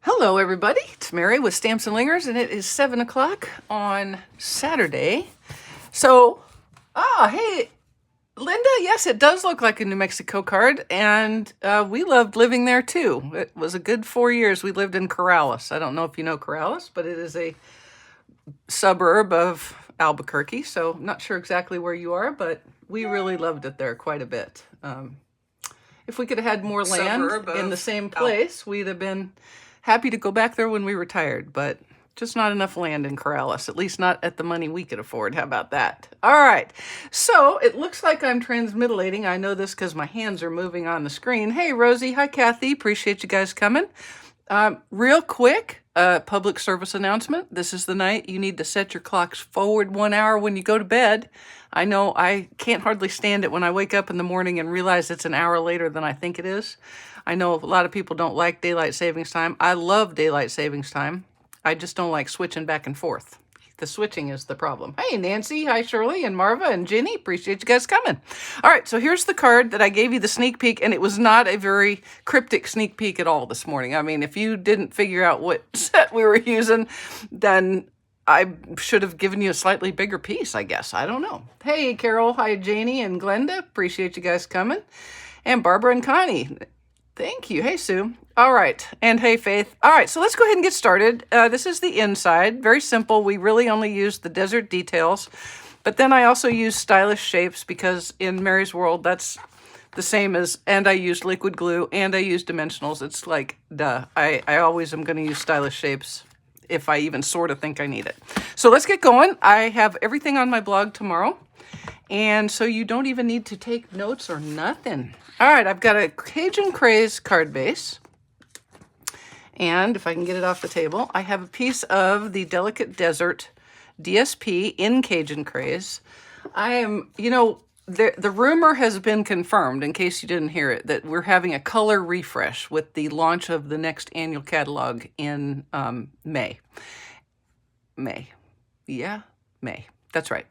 Hello, everybody. It's Mary with Stamps-N-Lingers, and it is 7 o'clock on Saturday. So, hey, Linda, yes, it does look like a New Mexico card, and we loved living there, too. It was a good 4 years. We lived in Corrales. I don't know if you know Corrales, but it is a suburb of Albuquerque, so I'm not sure exactly where you are, but we really loved it there quite a bit. If we could have had more land in the same place, we'd have been happy to go back there when we retired, but just not enough land in Corrales, at least not at the money we could afford. How about that? All right, so it looks like I'm transmitillating. I know this because my hands are moving on the screen. Hey, Rosie. Hi, Kathy. Appreciate you guys coming. Real quick, public service announcement. This is the night you need to set your clocks forward 1 hour when you go to bed. I know I can't hardly stand it when I wake up in the morning and realize it's an hour later than I think it is. I know a lot of people don't like daylight savings time. I love daylight savings time. I just don't like switching back and forth. The switching is the problem. Hey, Nancy. Hi, Shirley and Marva and Ginny. Appreciate you guys coming. All right, so here's the card that I gave you the sneak peek, and it was not a very cryptic sneak peek at all this morning. I mean, if you didn't figure out what set we were using, then I should have given you a slightly bigger piece, I guess. I don't know. Hey, Carol. Hi, Janie and Glenda. Appreciate you guys coming. And Barbara and Connie. Thank you. Hey, Sue. All right. And hey, Faith. All right, so let's go ahead and get started. This is the inside. Very simple. We really only use the desert details. But then I also use stylish shapes because in Mary's world, that's the same as, and I use liquid glue and I use dimensionals. It's like, duh. I always am going to use stylish shapes if I even sort of think I need it. So let's get going. I have everything on my blog tomorrow. And so you don't even need to take notes or nothing. All right, I've got a Cajun Craze card base. And if I can get it off the table, I have a piece of the Delicate Desert DSP in Cajun Craze. I am, the rumor has been confirmed, in case you didn't hear it, that we're having a color refresh with the launch of the next annual catalog in May. Yeah, May. That's right.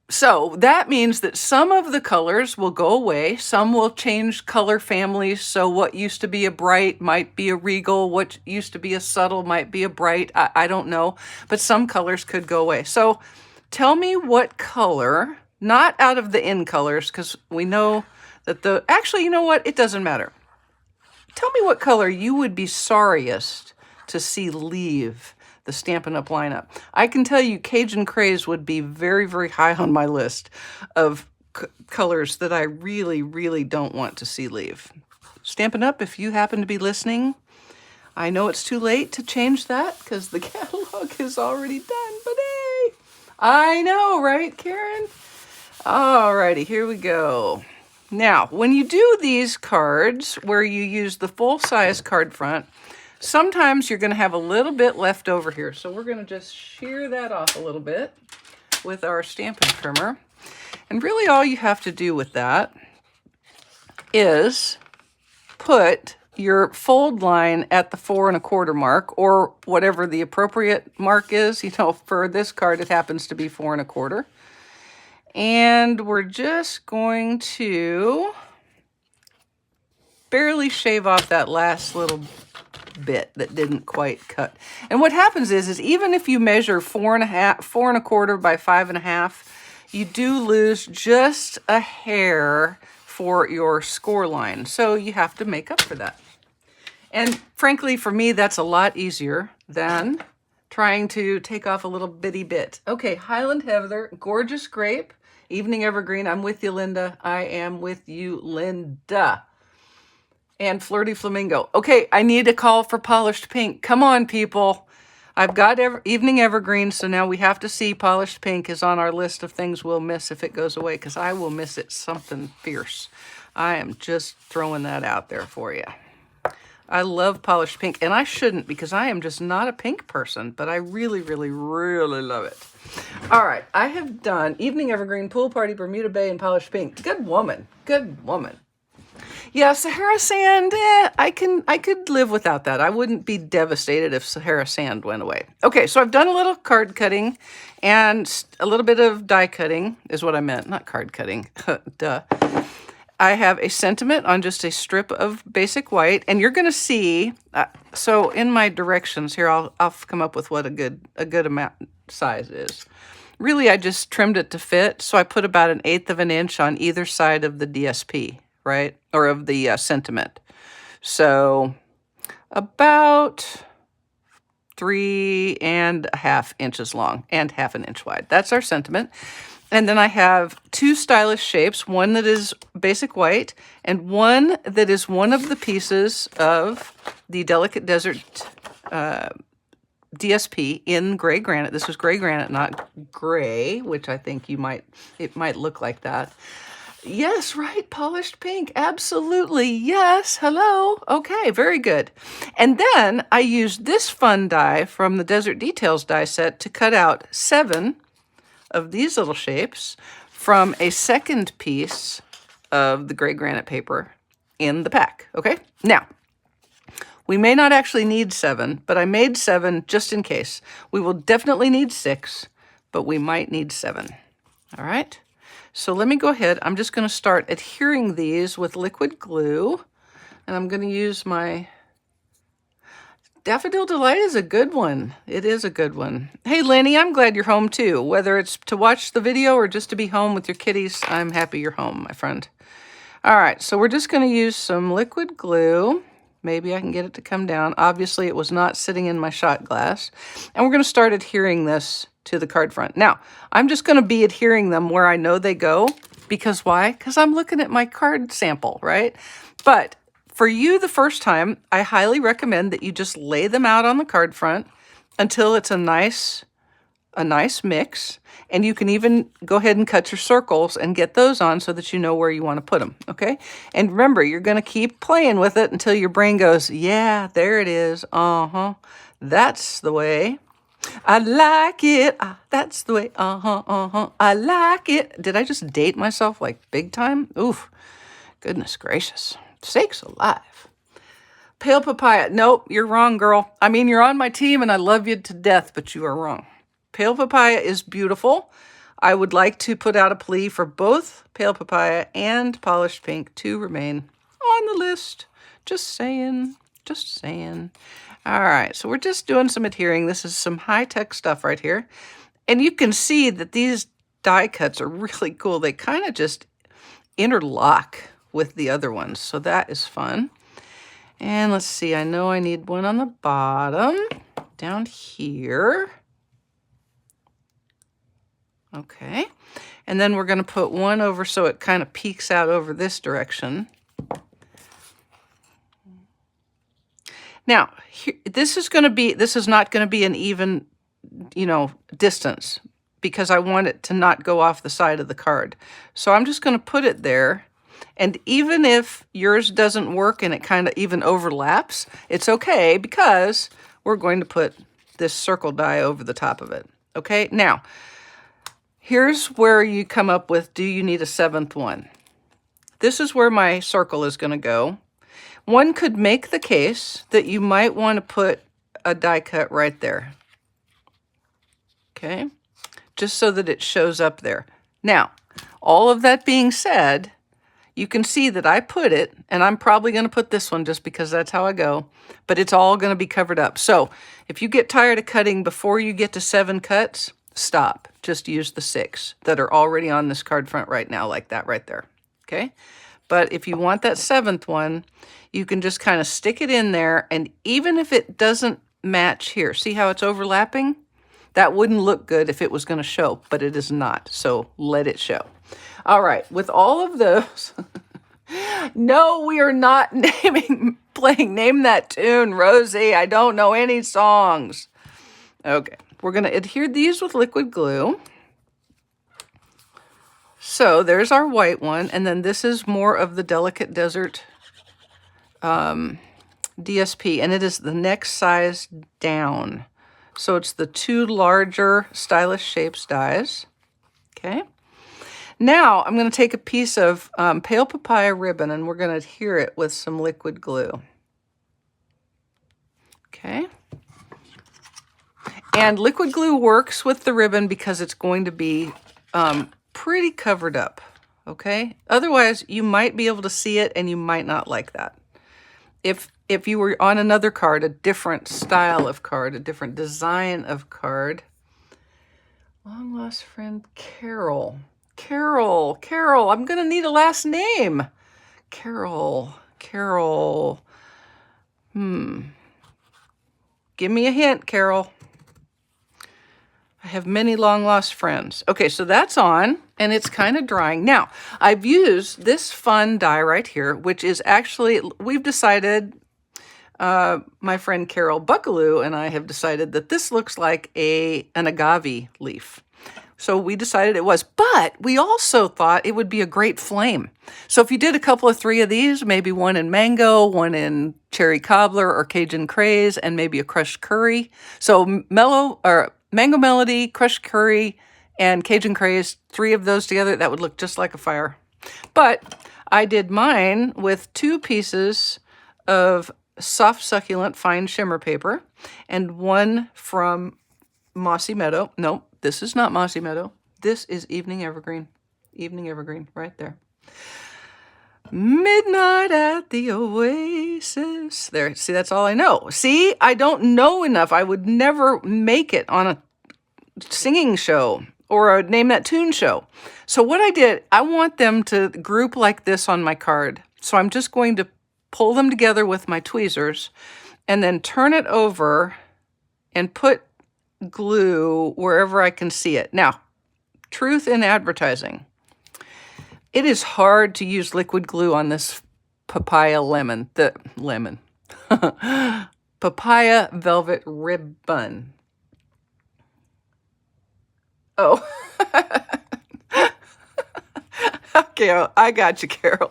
So that means that some of the colors will go away. Some will change color families. So what used to be a bright might be a regal. What used to be a subtle might be a bright. I don't know. But some colors could go away. So tell me what color, not out of the in colors, because we know that actually, you know what? It doesn't matter. Tell me what color you would be sorriest to see leave the Stampin' Up! Lineup. I can tell you Cajun Craze would be very, very high on my list of colors that I really, really don't want to see leave. Stampin' Up!, if you happen to be listening, I know it's too late to change that because the catalog is already done, but hey, I know, right, Karen? Alrighty, here we go. Now, when you do these cards where you use the full-size card front, sometimes you're going to have a little bit left over here. So we're going to just shear that off a little bit with our Stampin' trimmer. And really all you have to do with that is put your fold line at the 4 1/4 mark, or whatever the appropriate mark is. For this card, it happens to be 4 1/4. And we're just going to barely shave off that last little bit that didn't quite cut. And what happens is even if you measure 4 1/4 by 5 1/2, you do lose just a hair for your score line. So you have to make up for that. And frankly, for me, that's a lot easier than trying to take off a little bitty bit. Okay, Highland Heather, Gorgeous Grape, Evening Evergreen. I'm with you, Linda. I am with you, Linda. And Flirty Flamingo. Okay, I need a call for Polished Pink. Come on, people. I've got Evening Evergreen, so now we have to see Polished Pink is on our list of things we'll miss if it goes away, because I will miss it something fierce. I am just throwing that out there for you. I love Polished Pink, and I shouldn't because I am just not a pink person, but I really, really, really love it. All right, I have done Evening Evergreen, Pool Party, Bermuda Bay, and Polished Pink. Good woman. Good woman. Yeah, Sahara Sand, I could live without that. I wouldn't be devastated if Sahara Sand went away. Okay, so I've done a little card cutting and a little bit of die cutting is what I meant, not card cutting. Duh. I have a sentiment on just a strip of basic white, and you're going to see, so in my directions here, I'll come up with what a good amount size is. Really, I just trimmed it to fit, so I put about 1/8 of an inch on either side of the DSP, right? Or of the sentiment. So about 3.5 inches long and 1/2 inch wide. That's our sentiment. And then I have 2 stylish shapes, one that is basic white and one that is one of the pieces of the Delicate Desert DSP in gray granite. This was gray granite, not gray, which I think it might look like that. Yes, right, polished pink. Absolutely. Yes. Hello. Okay, very good. And then I used this fun die from the Desert Details die set to cut out 7 of these little shapes from a second piece of the gray granite paper in the pack. Okay, now we may not actually need 7, but I made 7 just in case. We will definitely need 6, but we might need 7. All right, so let me go ahead. I'm just going to start adhering these with liquid glue, and I'm going to use my Daffodil Delight is a good one. It is a good one. Hey, Lenny, I'm glad you're home too. Whether it's to watch the video or just to be home with your kitties, I'm happy you're home, my friend. All right, so we're just going to use some liquid glue. Maybe I can get it to come down. Obviously, it was not sitting in my shot glass. And we're going to start adhering this to the card front. Now, I'm just going to be adhering them where I know they go. Because why? Because I'm looking at my card sample, right? But for you the first time, I highly recommend that you just lay them out on the card front until it's a nice mix. And you can even go ahead and cut your circles and get those on so that you know where you want to put them, okay? And remember, you're going to keep playing with it until your brain goes, yeah, there it is. That's the way. I like it. That's the way. I like it. Did I just date myself like big time? Oof. Goodness gracious. Sakes alive. Pale papaya. Nope, you're wrong, girl. I mean, you're on my team and I love you to death, but you are wrong. Pale papaya is beautiful. I would like to put out a plea for both pale papaya and polished pink to remain on the list. Just saying. Just saying. All right, so we're just doing some adhering. This is some high-tech stuff right here. And you can see that these die cuts are really cool. They kind of just interlock with the other ones, so that is fun. And let's see, I know I need one on the bottom, down here. Okay, and then we're going to put one over so it kind of peeks out over this direction. Now, here, this is not going to be an even, distance because I want it to not go off the side of the card. So I'm just going to put it there. And even if yours doesn't work and it kind of even overlaps, it's okay because we're going to put this circle die over the top of it. Okay, now, here's where you come up with, do you need a 7th one? This is where my circle is going to go. One could make the case that you might want to put a die cut right there. Okay, just so that it shows up there. Now, all of that being said, you can see that I put it, and I'm probably going to put this one just because that's how I go, but it's all going to be covered up. So if you get tired of cutting before you get to 7 cuts, stop. Just use the 6 that are already on this card front right now, like that right there. Okay? But if you want that 7th one, you can just kind of stick it in there, and even if it doesn't match here, see how it's overlapping? That wouldn't look good if it was going to show, but it is not, so let it show. All right, with all of those, no, we are not playing Name That Tune, Rosie. I don't know any songs. Okay, we're going to adhere these with liquid glue. So there's our white one, and then this is more of the Delicate Desert DSP, and it is the next size down. So it's the 2 larger Stylish Shapes dies. Okay. Now I'm going to take a piece of pale papaya ribbon, and we're going to adhere it with some liquid glue. Okay. And liquid glue works with the ribbon because it's going to be pretty covered up. okay? Otherwise, you might be able to see it and you might not like that. If you were on another card, a different style of card, a different design of card. Long lost friend Carol. Carol, I'm gonna need a last name. Carol. Give me a hint, Carol. I have many long lost friends. Okay, so that's on and it's kind of drying. Now, I've used this fun die right here, which is actually, we've decided, my friend Carol Buckaloo and I have decided that this looks like an agave leaf. So we decided it was, but we also thought it would be a great flame. So if you did a couple of 3 of these, maybe one in mango, one in cherry cobbler or Cajun craze, and maybe a crushed curry. So mango melody, crushed curry, and Cajun craze, 3 of those together, that would look just like a fire. But I did mine with 2 pieces of soft succulent fine shimmer paper and one from Mossy Meadow. Nope. This is not Mossy Meadow. This is Evening Evergreen. Evening Evergreen, right there. Midnight at the Oasis. There, see, that's all I know. See, I don't know enough. I would never make it on a singing show or a Name That Tune show. So what I did, I want them to group like this on my card. So I'm just going to pull them together with my tweezers and then turn it over and put glue wherever I can see it. Now, truth in advertising. It is hard to use liquid glue on this papaya papaya velvet ribbon. Oh. Okay, I got you, Carol.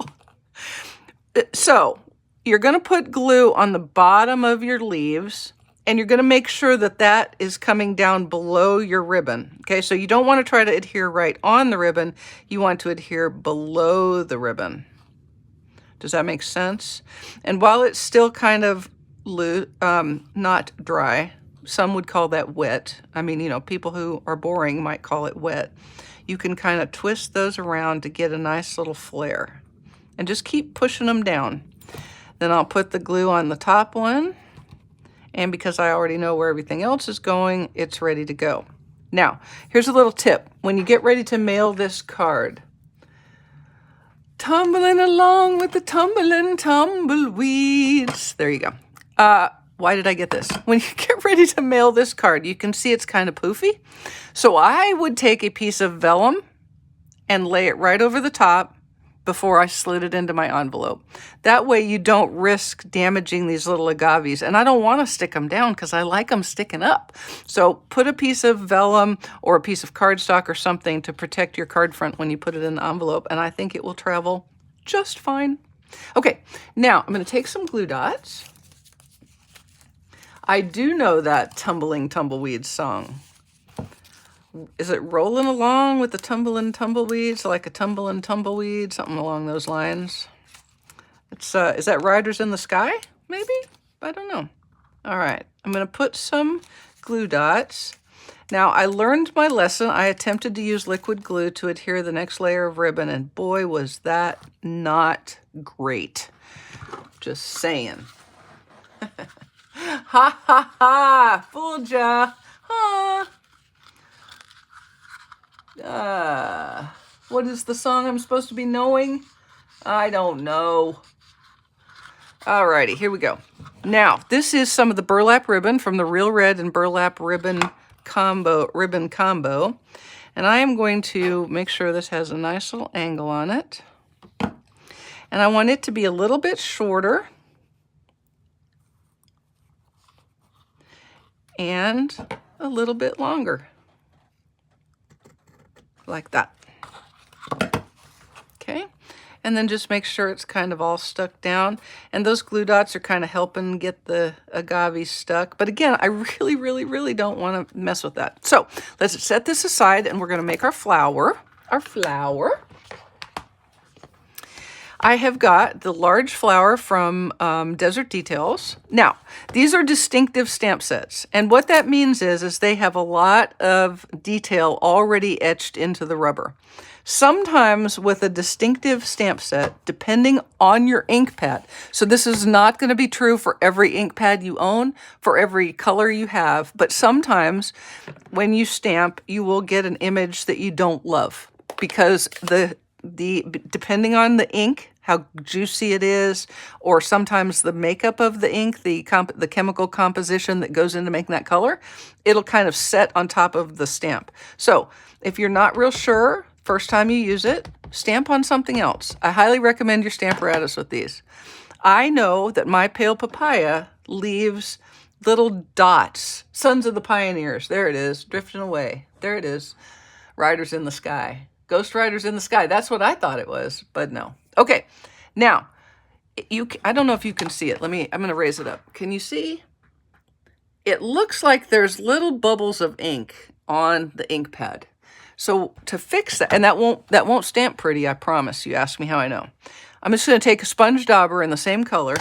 So, you're going to put glue on the bottom of your leaves, and you're going to make sure that that is coming down below your ribbon. Okay, so you don't want to try to adhere right on the ribbon. You want to adhere below the ribbon. Does that make sense? And while it's still kind of not dry, some would call that wet. I mean, you know, people who are boring might call it wet. You can kind of twist those around to get a nice little flare. And just keep pushing them down. Then I'll put the glue on the top one. And because I already know where everything else is going, it's ready to go. Now, here's a little tip. When you get ready to mail this card, tumbling along with the tumbling tumbleweeds. There you go. Why did I get this? When you get ready to mail this card, you can see it's kind of poofy. So I would take a piece of vellum and lay it right over the top before I slid it into my envelope. That way you don't risk damaging these little agaves. And I don't want to stick them down because I like them sticking up. So put a piece of vellum or a piece of cardstock or something to protect your card front when you put it in the envelope. And I think it will travel just fine. Okay, now I'm going to take some glue dots. I do know that Tumbling Tumbleweeds song. Is it rolling along with the tumbling tumbleweeds, like a tumbling tumbleweed, something along those lines? It's is that Riders in the Sky? Maybe? I don't know. All right, I'm going to put some glue dots. Now, I learned my lesson. I attempted to use liquid glue to adhere the next layer of ribbon, and boy, was that not great. Just saying. Ha ha ha! Fooled ya! Huh? What is the song I'm supposed to be knowing? I don't know. Alrighty, here we go. Now, this is some of the burlap ribbon from the Real Red and burlap ribbon combo. And I am going to make sure this has a nice little angle on it. And I want it to be a little bit shorter. And a little bit longer. Like that. Okay, and then just make sure it's kind of all stuck down. And those glue dots are kind of helping get the agave stuck. But again, I really don't want to mess with that. So let's set this aside and we're going to make our flower. I have got the large flower from Desert Details. Now, these are distinctive stamp sets. And what that means is they have a lot of detail already etched into the rubber. Sometimes with a distinctive stamp set, depending on your ink pad, so this is not going to be true for every ink pad you own, for every color you have, but sometimes when you stamp, you will get an image that you don't love because depending on the ink, how juicy it is, or sometimes the makeup of the ink, the chemical composition that goes into making that color, it'll kind of set on top of the stamp. So if you're not real sure, first time you use it, stamp on something else. I highly recommend your Stamp-N-Lingers with these. I know that my Pale Papaya leaves little dots. Sons of the Pioneers. There it is, drifting away. There it is. Riders in the Sky. Ghost Riders in the Sky. That's what I thought it was, but no. Okay, now, I don't know if you can see it. I'm going to raise it up. Can you see? It looks like there's little bubbles of ink on the ink pad. So to fix that, and that won't stamp pretty, I promise. You ask me how I know. I'm just going to take a sponge dauber in the same color,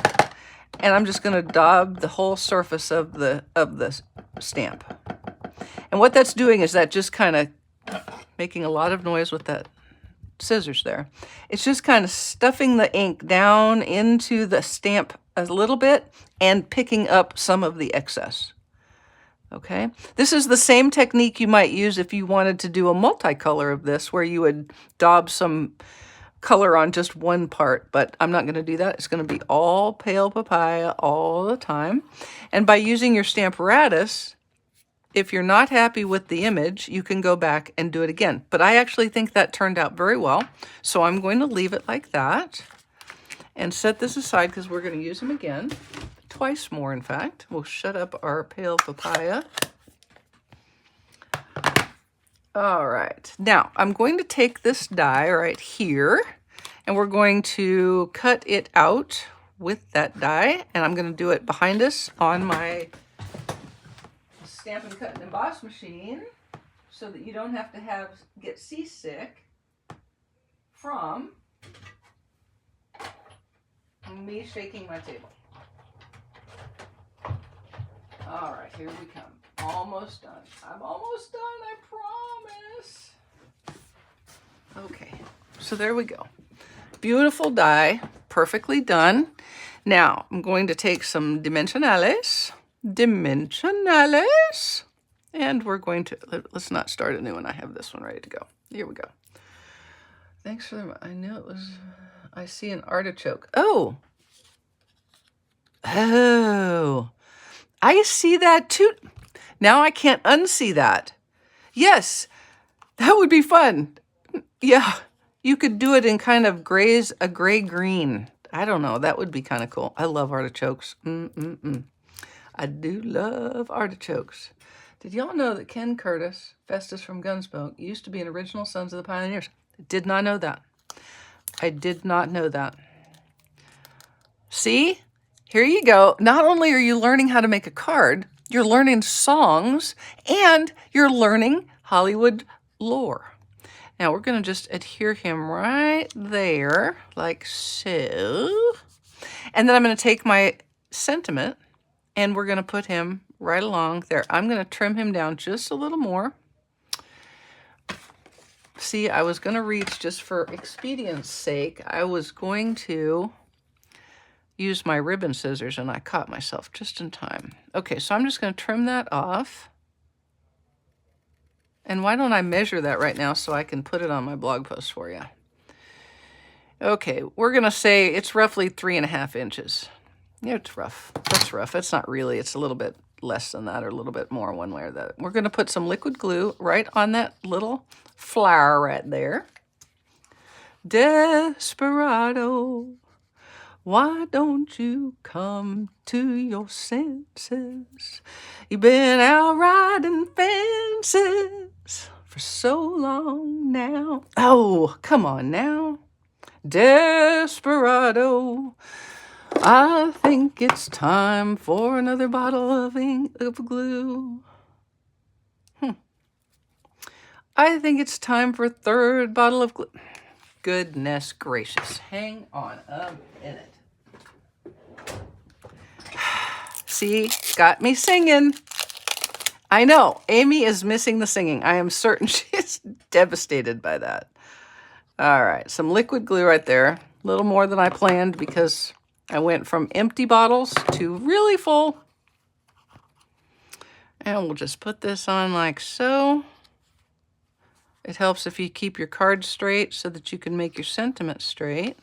and I'm just going to daub the whole surface of the stamp. And what that's doing is that just kind of making a lot of noise with that scissors there. It's just kind of stuffing the ink down into the stamp a little bit and picking up some of the excess. Okay, this is the same technique you might use if you wanted to do a multicolor of this, where you would daub some color on just one part, but I'm not going to do that. It's going to be all Pale Papaya all the time. And by using your Stamp-N-Lingers, if you're not happy with the image, you can go back and do it again. But I actually think that turned out very well, so I'm going to leave it like that and set this aside because we're going to use them again. Twice more, in fact. We'll shut up our Pale Papaya. All right. Now, I'm going to take this die right here, and we're going to cut it out with that die, and I'm going to do it behind us on my Stampin' Cut and Emboss machine so that you don't have to get seasick from me shaking my table. All right, here we come. Almost done. I'm almost done, I promise. Okay, so there we go. Beautiful die, perfectly done. Now, I'm going to take some dimensionales, and we're going to, let's not start a new one. I have this one ready to go. Here we go. Thanks for the, I knew it was, I see an artichoke. Oh, I see that too. Now I can't unsee that. Yes, that would be fun. Yeah, you could do it in kind of a gray-green. I don't know, that would be kind of cool. I love artichokes. I do love artichokes. Did y'all know that Ken Curtis, Festus from Gunsmoke, used to be an original Sons of the Pioneers? Did not know that. I did not know that. See? Here you go. Not only are you learning how to make a card, you're learning songs, and you're learning Hollywood lore. Now we're going to just adhere him right there, like so. And then I'm going to take my sentiment, and we're going to put him right along there. I'm going to trim him down just a little more. See, I was going to reach, just for expedience sake, I was going to use my ribbon scissors, and I caught myself just in time. Okay, so I'm just going to trim that off. And why don't I measure that right now so I can put it on my blog post for you? Okay, we're going to say it's roughly 3.5 inches. Yeah, it's rough. That's rough. It's not really. It's a little bit less than that, or a little bit more one way or the other. We're going to put some liquid glue right on that little flower right there. Desperado, why don't you come to your senses? You've been out riding fences for so long now. Oh, come on now. Desperado, I think it's time for another bottle of glue. I think it's time for a third bottle of glue. Goodness gracious. Hang on a minute. See, got me singing. I know, Amy is missing the singing. I am certain she's devastated by that. All right, some liquid glue right there. A little more than I planned because I went from empty bottles to really full. And we'll just put this on like so. It helps if you keep your cards straight so that you can make your sentiments straight.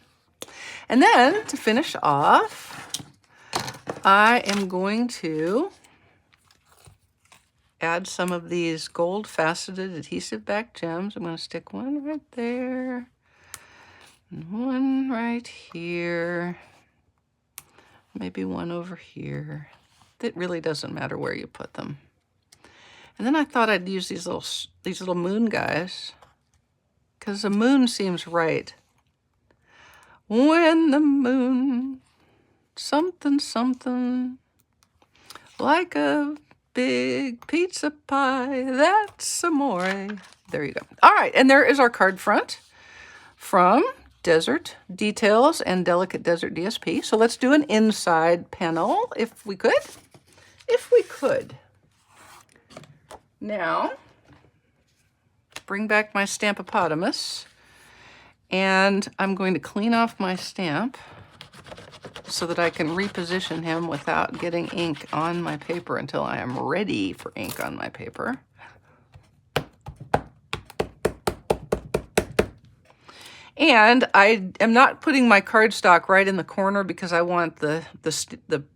And then to finish off, I am going to add some of these gold faceted adhesive back gems. I'm going to stick one right there and one right here, maybe one over here. It really doesn't matter where you put them. And then I thought I'd use these little moon guys because the moon seems right. When the moon, something, something, like a big pizza pie, that's amore. There you go. All right, and there is our card front from Desert Details and Delicate Desert DSP. So let's do an inside panel if we could. If we could. Now, bring back my Stampopotamus, and I'm going to clean off my stamp so that I can reposition him without getting ink on my paper until I am ready for ink on my paper. And I am not putting my cardstock right in the corner because I want the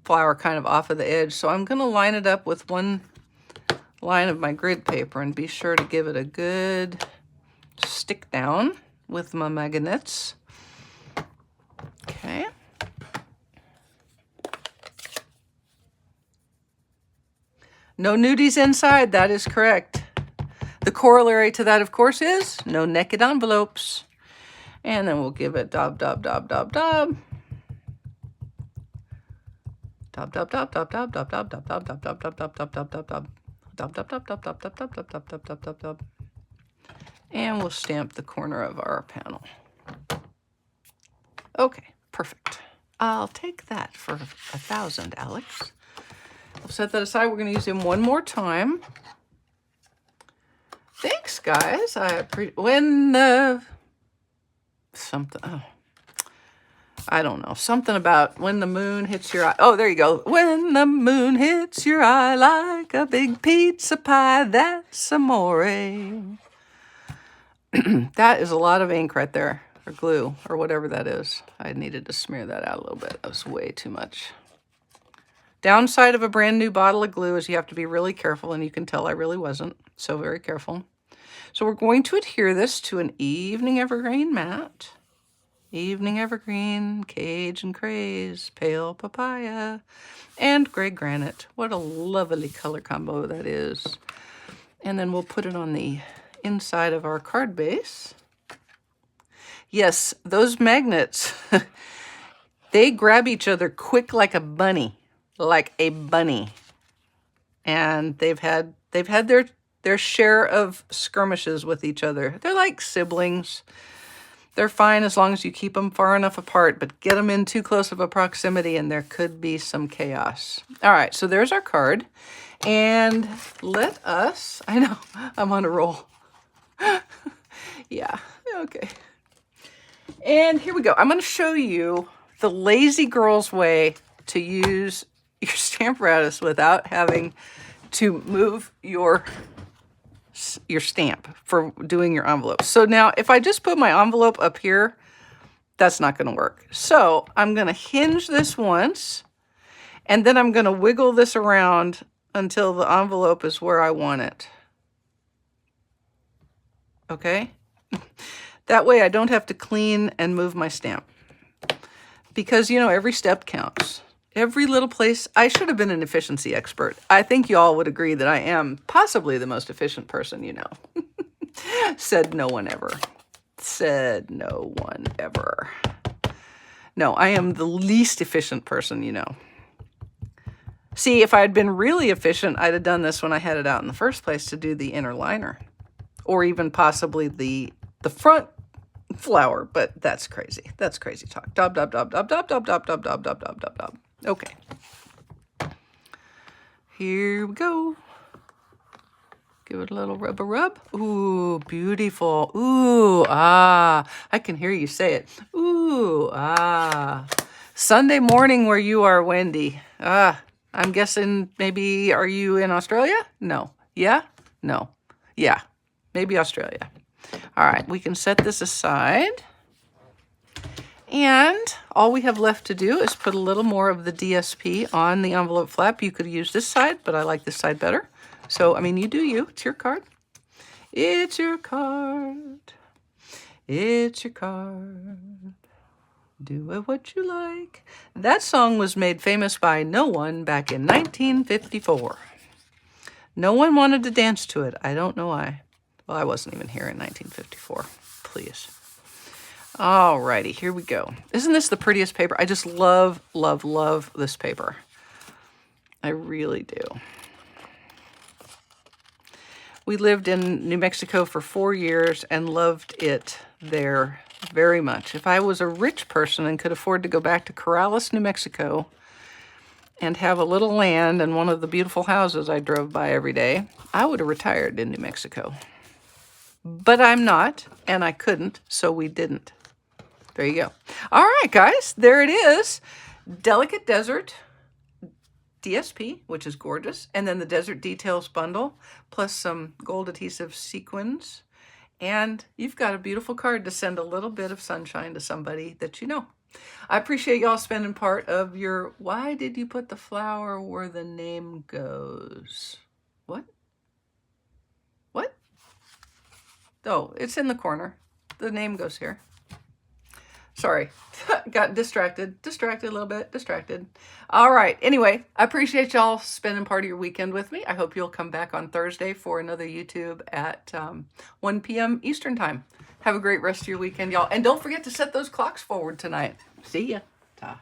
flower kind of off of the edge. So I'm going to line it up with one line of my grid paper and be sure to give it a good stick down with my magnets. Okay. No nudies inside, that is correct. The corollary to that, of course, is no naked envelopes. And then we'll give it dob, dob, dob, dob, dob. Dob, dob, dob, dob, dob, dob, dob, dob, dob, dob, dob, dob, dob, dob, dob, dob, dob. Dub, dub, dub, dub, dub, dub, dub, dub, dub, dub, dub, dub, dub. And we'll stamp the corner of our panel. Okay, perfect. I'll take that for 1,000, Alex. I'll set that aside. We're going to use him one more time. Thanks, guys. I appreciate I don't know. Something about when the moon hits your eye. Oh, there you go. When the moon hits your eye like a big pizza pie, that's amore. That is a lot of ink right there, or glue, or whatever that is. I needed to smear that out a little bit. That was way too much. Downside of a brand new bottle of glue is you have to be really careful, and you can tell I really wasn't, so very careful. So we're going to adhere this to an Evening Evergreen matte. Evening Evergreen, Cage and Craze, Pale Papaya, and Gray Granite. What a lovely color combo that is. And then we'll put it on the inside of our card base. Yes, those magnets, they grab each other quick like a bunny. Like a bunny. And they've had their share of skirmishes with each other. They're like siblings. They're fine as long as you keep them far enough apart, but get them in too close of a proximity and there could be some chaos. All right, so there's our card. And let us, I know, I'm on a roll. Yeah, okay. And here we go. I'm going to show you the lazy girl's way to use your Stamparatus without having to move your stamp for doing your envelope. So now if I just put my envelope up here, that's not going to work. So I'm going to hinge this once, and then I'm going to wiggle this around until the envelope is where I want it. Okay? That way I don't have to clean and move my stamp. Because, you know, every step counts. Every little place. I should have been an efficiency expert. I think you all would agree that I am possibly the most efficient person you know. Said no one ever. Said no one ever. No, I am the least efficient person you know. See, if I had been really efficient, I'd have done this when I had it out in the first place to do the inner liner. Or even possibly the front flower, but that's crazy. That's crazy talk. Dob, dob, dob, dob, dob, dob, dob, dob, dob, dob, dob, dob, dob. Okay. Here we go. Give it a little rub. Ooh, beautiful. Ooh, ah. I can hear you say it. Ooh, ah. Sunday morning where you are, Wendy. Ah, I'm guessing maybe, are you in Australia? No. Yeah? No. Yeah. Maybe Australia. All right, we can set this aside. And all we have left to do is put a little more of the DSP on the envelope flap. You could use this side, but I like this side better. So, I mean, you do you. It's your card. It's your card. It's your card. Do it what you like. That song was made famous by no one back in 1954. No one wanted to dance to it. I don't know why. Well, I wasn't even here in 1954. Please. Alrighty, here we go. Isn't this the prettiest paper? I just love, love, love this paper. I really do. We lived in New Mexico for 4 years and loved it there very much. If I was a rich person and could afford to go back to Corrales, New Mexico and have a little land and one of the beautiful houses I drove by every day, I would have retired in New Mexico. But I'm not, and I couldn't, so we didn't. There you go. All right, guys, there it is. Delicate Desert DSP, which is gorgeous, and then the Desert Details bundle, plus some gold adhesive sequins, and you've got a beautiful card to send a little bit of sunshine to somebody that you know. I appreciate y'all spending part of your, why did you put the flower where the name goes? What? What? Oh, it's in the corner. The name goes here. Sorry, got distracted a little bit, distracted. All right, anyway, I appreciate y'all spending part of your weekend with me. I hope you'll come back on Thursday for another YouTube at 1 p.m. Eastern time. Have a great rest of your weekend, y'all. And don't forget to set those clocks forward tonight. See ya. Ta.